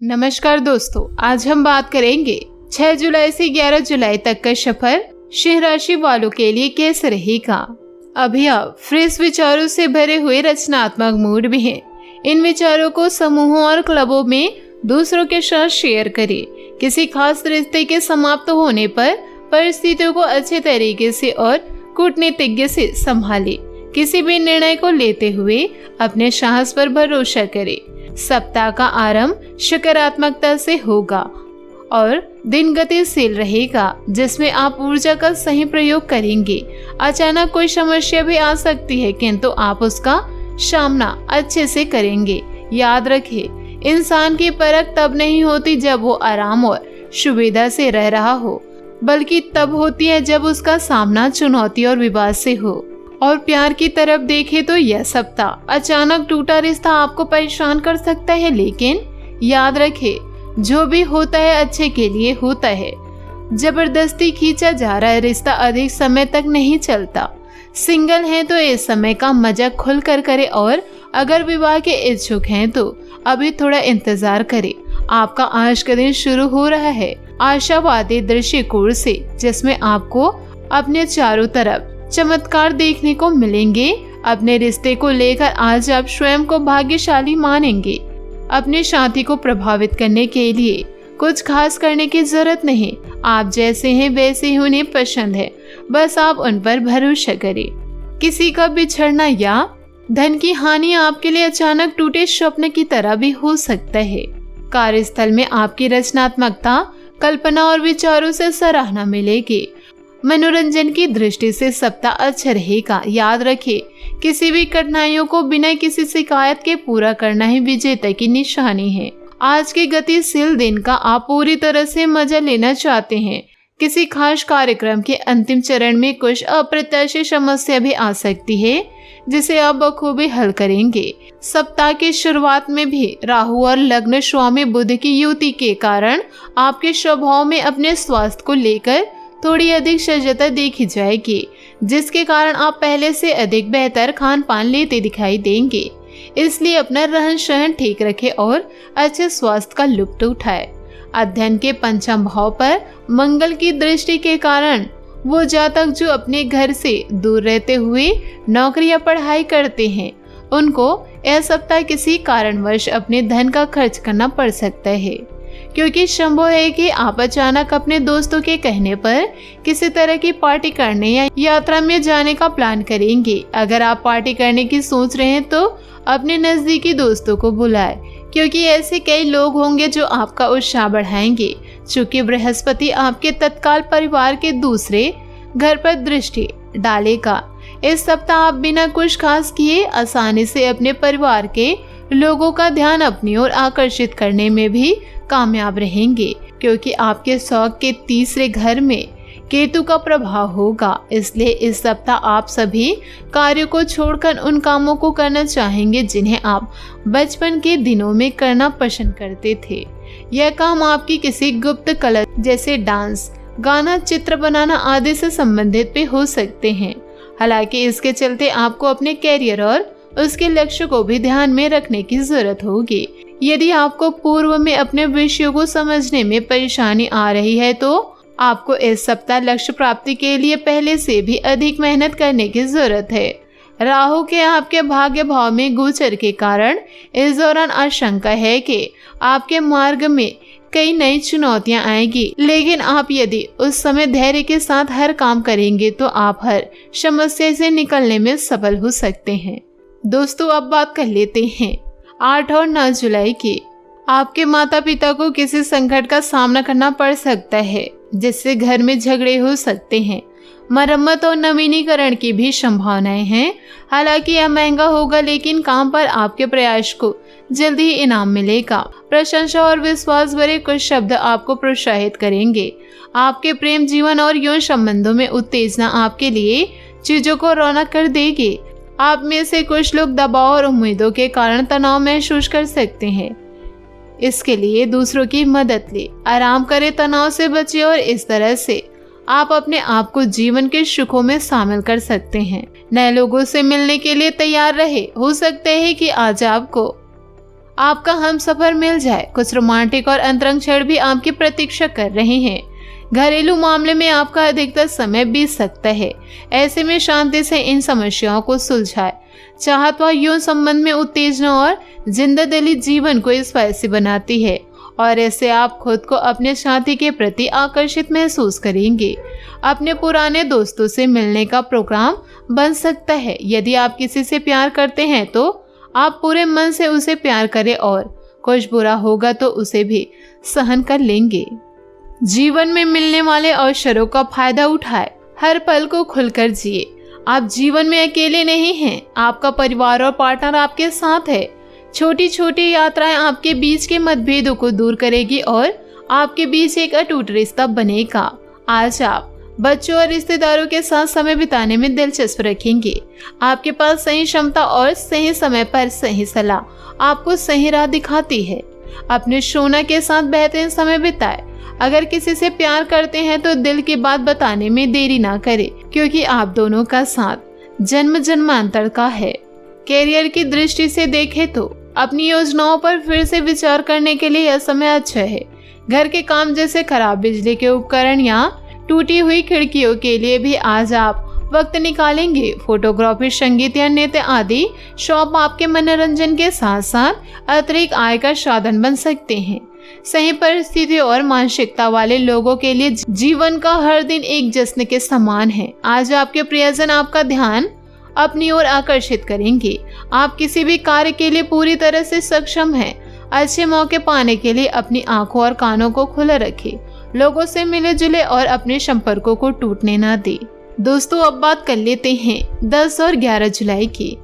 नमस्कार दोस्तों, आज हम बात करेंगे 6 जुलाई से 11 जुलाई तक का सफर सिंह राशि वालों के लिए कैसे रहेगा। अभी आप फ्रेश विचारों से भरे हुए रचनात्मक मूड में हैं। इन विचारों को समूहों और क्लबों में दूसरों के साथ शेयर करें। किसी खास रिश्ते के समाप्त होने पर परिस्थितियों को अच्छे तरीके से और कूटनीतिज्ञ से संभालें। किसी भी निर्णय को लेते हुए अपने साहस पर भरोसा करें। सप्ताह का आरंभ सकारात्मकता से होगा और दिन गतिशील रहेगा, जिसमें आप ऊर्जा का सही प्रयोग करेंगे। अचानक कोई समस्या भी आ सकती है, किंतु आप उसका सामना अच्छे से करेंगे। याद रखें, इंसान की परख तब नहीं होती जब वो आराम और सुविधा से रह रहा हो, बल्कि तब होती है जब उसका सामना चुनौती और विवाद से हो। और प्यार की तरफ देखें तो यह सप्ताह अचानक टूटा रिश्ता आपको परेशान कर सकता है, लेकिन याद रखें, जो भी होता है अच्छे के लिए होता है। जबरदस्ती खींचा जा रहा है रिश्ता अधिक समय तक नहीं चलता। सिंगल हैं तो इस समय का मजा खुल कर करें, और अगर विवाह के इच्छुक हैं तो अभी थोड़ा इंतजार करें। आपका आज का दिन शुरू हो रहा है आशावादी दृष्टिकोण से, जिसमें आपको अपने चारों तरफ चमत्कार देखने को मिलेंगे। अपने रिश्ते को लेकर आज आप स्वयं को भाग्यशाली मानेंगे। अपने साथी को प्रभावित करने के लिए कुछ खास करने की जरूरत नहीं। आप जैसे हैं वैसे ही उन्हें पसंद है, बस आप उन पर भरोसा करें। किसी का बिछड़ना या धन की हानि आपके लिए अचानक टूटे स्वप्न की तरह भी हो सकता है। कार्यस्थल में आपकी रचनात्मकता, कल्पना और विचारों से सराहना मिलेगी। मनोरंजन की दृष्टि से सप्ताह अच्छा रहेगा। याद रखें, किसी भी कठिनाइयों को बिना किसी शिकायत के पूरा करना ही विजेता की निशानी है। आज के गतिशील दिन का आप पूरी तरह से मजा लेना चाहते हैं। किसी खास कार्यक्रम के अंतिम चरण में कुछ अप्रत्याशित समस्या भी आ सकती है, जिसे आप बखूबी हल करेंगे। सप्ताह की शुरुआत में भी राहु और लग्न स्वामी बुध की युति के कारण आपके स्वभाव में अपने स्वास्थ्य को लेकर थोड़ी अधिक सजगता देखी जाएगी, जिसके कारण आप पहले से अधिक बेहतर खान पान लेते दिखाई देंगे। इसलिए अपना रहन सहन ठीक रखें और अच्छे स्वास्थ्य का लुत्फ उठाएं। अध्ययन के पंचम भाव पर मंगल की दृष्टि के कारण वो जातक जो अपने घर से दूर रहते हुए नौकरी या पढ़ाई करते हैं, उनको यह सप्ताह किसी कारणवश अपने धन का खर्च करना पड़ सकता है, क्योंकि संभव है कि आप अचानक अपने दोस्तों के कहने पर किसी तरह की पार्टी करने या यात्रा में जाने का प्लान करेंगे। अगर आप पार्टी करने की सोच रहे हैं तो अपने नजदीकी दोस्तों को बुलाएं, क्योंकि ऐसे कई लोग होंगे जो आपका उत्साह बढ़ाएंगे। चूंकि बृहस्पति आपके तत्काल परिवार के दूसरे घर पर दृष्टि डालेगा, इस सप्ताह आप बिना कुछ खास किए आसानी से अपने परिवार के लोगों का ध्यान अपनी ओर आकर्षित करने में भी कामयाब रहेंगे, क्योंकि आपके शौक के तीसरे घर में केतु का प्रभाव होगा। इसलिए इस सप्ताह आप सभी कार्यों को छोड़कर उन कामों को करना चाहेंगे जिन्हें आप बचपन के दिनों में करना पसंद करते थे। यह काम आपकी किसी गुप्त कला जैसे डांस, गाना, चित्र बनाना आदि से संबंधित भी हो सकते हैं। हालांकि इसके चलते आपको अपने कैरियर और उसके लक्ष्य को भी ध्यान में रखने की जरूरत होगी। यदि आपको पूर्व में अपने विषयों को समझने में परेशानी आ रही है तो आपको इस सप्ताह लक्ष्य प्राप्ति के लिए पहले से भी अधिक मेहनत करने की जरूरत है। राहु के आपके भाग्य भाव में गोचर के कारण इस दौरान आशंका है कि आपके मार्ग में कई नई चुनौतियां आएगी, लेकिन आप यदि उस समय धैर्य के साथ हर काम करेंगे तो आप हर समस्या से निकलने में सफल हो सकते हैं। दोस्तों, अब बात कर लेते हैं 8 और 9 जुलाई की। आपके माता पिता को किसी संकट का सामना करना पड़ सकता है, जिससे घर में झगड़े हो सकते हैं। मरम्मत और नवीनीकरण की भी संभावनाएं हैं। हालांकि यह महंगा होगा, लेकिन काम पर आपके प्रयास को जल्दी ही इनाम मिलेगा। प्रशंसा और विश्वास भरे कुछ शब्द आपको प्रोत्साहित करेंगे। आपके प्रेम जीवन और यौन संबंधों में उत्तेजना आपके लिए चीजों को रौनक कर देगी। आप में से कुछ लोग दबाव और उम्मीदों के कारण तनाव महसूस कर सकते हैं। इसके लिए दूसरों की मदद ले, आराम करें, तनाव से बचे और इस तरह से आप अपने आप को जीवन के सुखों में शामिल कर सकते हैं। नए लोगों से मिलने के लिए तैयार रहे। हो सकता है कि आज आपको आपका हमसफर मिल जाए। कुछ रोमांटिक और अंतरंग क्षण भी आपकी प्रतीक्षा कर रहे हैं। घरेलू मामले में आपका अधिकतर समय बीत सकता है। ऐसे में शांति से इन समस्याओं को सुलझाए। चाहत व यौन संबंध में उत्तेजना और जिंदादिली जीवन को स्पाइसी बनाती है और ऐसे आप खुद को अपने साथी के प्रति आकर्षित महसूस करेंगे। अपने पुराने दोस्तों से मिलने का प्रोग्राम बन सकता है। यदि आप किसी से प्यार करते हैं तो आप पूरे मन से उसे प्यार करें और कुछ बुरा होगा तो उसे भी सहन कर लेंगे। जीवन में मिलने वाले अवसरों का फायदा उठाए। हर पल को खुलकर जिए। आप जीवन में अकेले नहीं हैं। आपका परिवार और पार्टनर आपके साथ है। छोटी छोटी यात्राएं आपके बीच के मतभेदों को दूर करेगी और आपके बीच एक अटूट रिश्ता बनेगा। आज आप बच्चों और रिश्तेदारों के साथ समय बिताने में दिलचस्प रखेंगे। आपके पास सही क्षमता और सही समय पर सही सलाह आपको सही राह दिखाती है। अपने शोना के साथ बेहतरीन समय बिताए। अगर किसी से प्यार करते हैं तो दिल की बात बताने में देरी ना करें, क्योंकि आप दोनों का साथ जन्म जन्मांतर का है। कैरियर की दृष्टि से देखें तो अपनी योजनाओं पर फिर से विचार करने के लिए यह समय अच्छा है। घर के काम जैसे खराब बिजली के उपकरण या टूटी हुई खिड़कियों के लिए भी आज आप वक्त निकालेंगे। फोटोग्राफी, संगीत या नृत्य आदि शौक आपके मनोरंजन के साथ साथ अतिरिक्त आय का साधन बन सकते हैं। सही परिस्थिति और मानसिकता वाले लोगों के लिए जीवन का हर दिन एक जश्न के समान है। आज आपके प्रियजन आपका ध्यान अपनी ओर आकर्षित करेंगे। आप किसी भी कार्य के लिए पूरी तरह से सक्षम हैं। अच्छे मौके पाने के लिए अपनी आंखों और कानों को खुला रखें। लोगों से मिले जुले और अपने संपर्कों को टूटने ना दें। दोस्तों, अब बात कर लेते हैं 10 और 11 जुलाई की।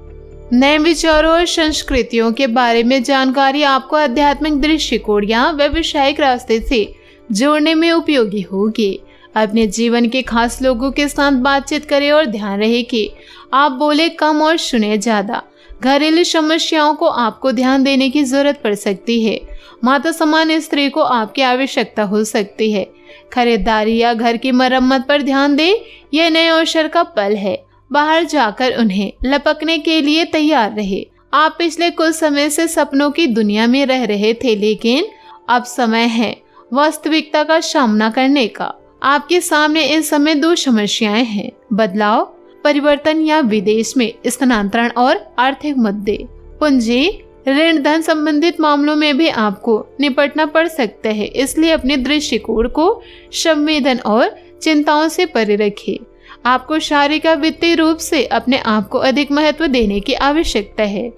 नए विचारों और संस्कृतियों के बारे में जानकारी आपको आध्यात्मिक दृष्टिकोण या व्यावसायिक रास्ते से जोड़ने में उपयोगी होगी। अपने जीवन के खास लोगों के साथ बातचीत करें और ध्यान रहे कि आप बोले कम और सुने ज्यादा। घरेलू समस्याओं को आपको ध्यान देने की जरूरत पड़ सकती है। माता समान स्त्री को आपकी आवश्यकता हो सकती है। खरीदारी या घर की मरम्मत पर ध्यान दें। यह नए अवसर का पल है। बाहर जाकर उन्हें लपकने के लिए तैयार रहे। आप पिछले कुछ समय से सपनों की दुनिया में रह रहे थे, लेकिन अब समय है वास्तविकता का सामना करने का। आपके सामने इस समय 2 समस्याएं हैं: बदलाव, परिवर्तन या विदेश में स्थानांतरण और आर्थिक मुद्दे। पूंजी, ऋण, धन संबंधित मामलों में भी आपको निपटना पड़ सकता है, इसलिए अपने दृष्टिकोण को संवेदन और चिंताओं से परे रखें। आपको शारीरिक या वित्तीय रूप से अपने आप को अधिक महत्व देने की आवश्यकता है।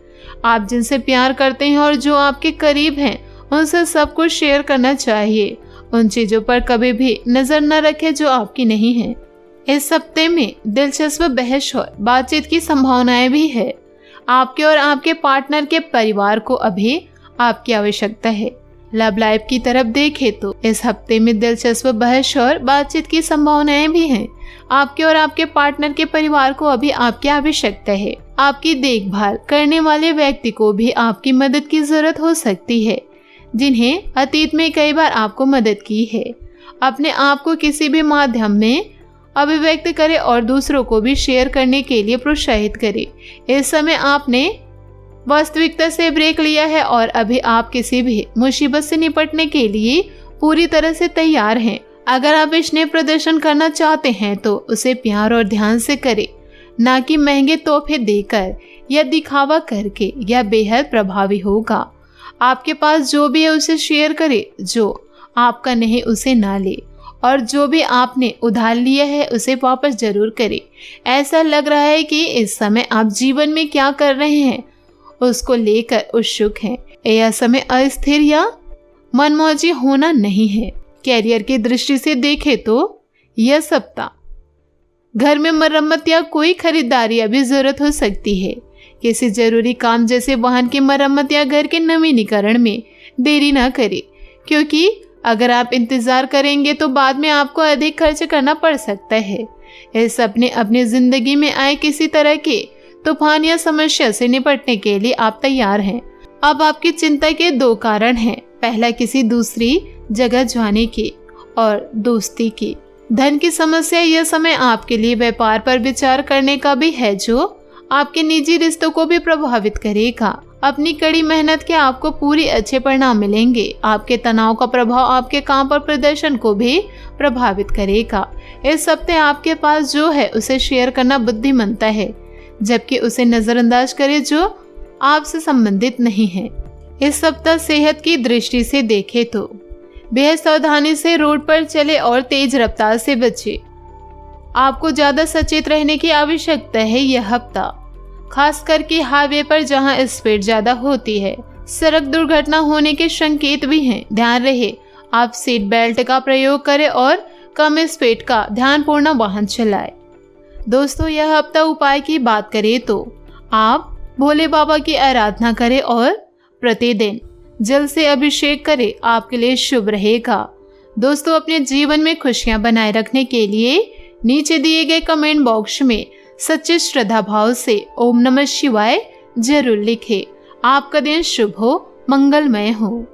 आप जिनसे प्यार करते हैं और जो आपके करीब हैं, उनसे सब कुछ शेयर करना चाहिए। उन चीजों पर कभी भी नजर न रखें जो आपकी नहीं है। इस हफ्ते में दिलचस्प बहस और बातचीत की संभावनाएं भी है। आपके और आपके पार्टनर के परिवार को अभी आपकी आवश्यकता है। लव लाइफ की तरफ देखें तो इस हफ्ते में दिलचस्प बहस और बातचीत की संभावनाएं भी हैं। आपके और आपके पार्टनर के परिवार को अभी आपकी आवश्यकता है। आपकी देखभाल करने वाले व्यक्ति को भी आपकी मदद की जरूरत हो सकती है, जिन्हें अतीत में कई बार आपको मदद की है। अपने आप को किसी भी माध्यम में अभिव्यक्त करें और दूसरों को भी शेयर करने के लिए प्रोत्साहित करें। इस समय आपने वास्तविकता से ब्रेक लिया है और अभी आप किसी भी मुसीबत से निपटने के लिए पूरी तरह से तैयार हैं। अगर आप स्नेह प्रदर्शन करना चाहते हैं तो उसे प्यार और ध्यान से करें, ना कि महंगे तोहफे देकर या दिखावा करके। यह बेहद प्रभावी होगा। आपके पास जो भी है उसे शेयर करें। जो आपका नहीं उसे ना ले, और जो भी आपने उधार लिया है उसे वापस जरूर करें। ऐसा लग रहा है कि इस समय आप जीवन में क्या कर रहे हैं उसको लेकर उत्सुक हैं। यह समय अस्थिर या मनमौजी होना नहीं है। कैरियर की दृष्टि से देखें तो यह सप्ताह घर में मरम्मत या कोई खरीदारी अभी जरूरत हो सकती है। किसी जरूरी काम जैसे वाहन की मरम्मत या घर के नवीनीकरण में देरी ना करें, क्योंकि अगर आप इंतजार करेंगे तो बाद में आपको अधिक खर्च करना पड़ सकता है। इस अपने जिंदगी में आए किसी तरह के तूफान या समस्या से निपटने के लिए आप तैयार हैं। अब आपकी चिंता के 2 कारण हैं। पहला, किसी दूसरी जगह जाने की, और दोस्ती की। धन की समस्या। यह समय आपके लिए व्यापार पर विचार करने का भी है, जो आपके निजी रिश्तों को भी प्रभावित करेगा। अपनी कड़ी मेहनत के आपको पूरी अच्छे परिणाम मिलेंगे। आपके तनाव का प्रभाव आपके काम पर प्रदर्शन को भी प्रभावित करेगा। इस हफ्ते आपके पास जो है उसे शेयर करना बुद्धिमंता है, जबकि उसे नजरअंदाज करें जो आपसे संबंधित नहीं है। इस सप्ताह सेहत की दृष्टि से देखें तो बेहद सावधानी से रोड पर चले और तेज रफ्तार से बचे। आपको ज्यादा सचेत रहने की आवश्यकता है यह हफ्ता, खास करके हाईवे पर जहां स्पीड ज्यादा होती है। सड़क दुर्घटना होने के संकेत भी हैं। ध्यान रहे आप सीट बेल्ट का प्रयोग करें और कम स्पीड का ध्यानपूर्ण वाहन चलाएं। दोस्तों, यह हफ्ता उपाय की बात करें तो आप भोले बाबा की आराधना करें और प्रतिदिन जल से अभिषेक करें, आपके लिए शुभ रहेगा। दोस्तों, अपने जीवन में खुशियां बनाए रखने के लिए नीचे दिए गए कमेंट बॉक्स में सच्चे श्रद्धा भाव से ओम नमः शिवाय जरूर लिखें। आपका दिन शुभ हो, मंगलमय हो।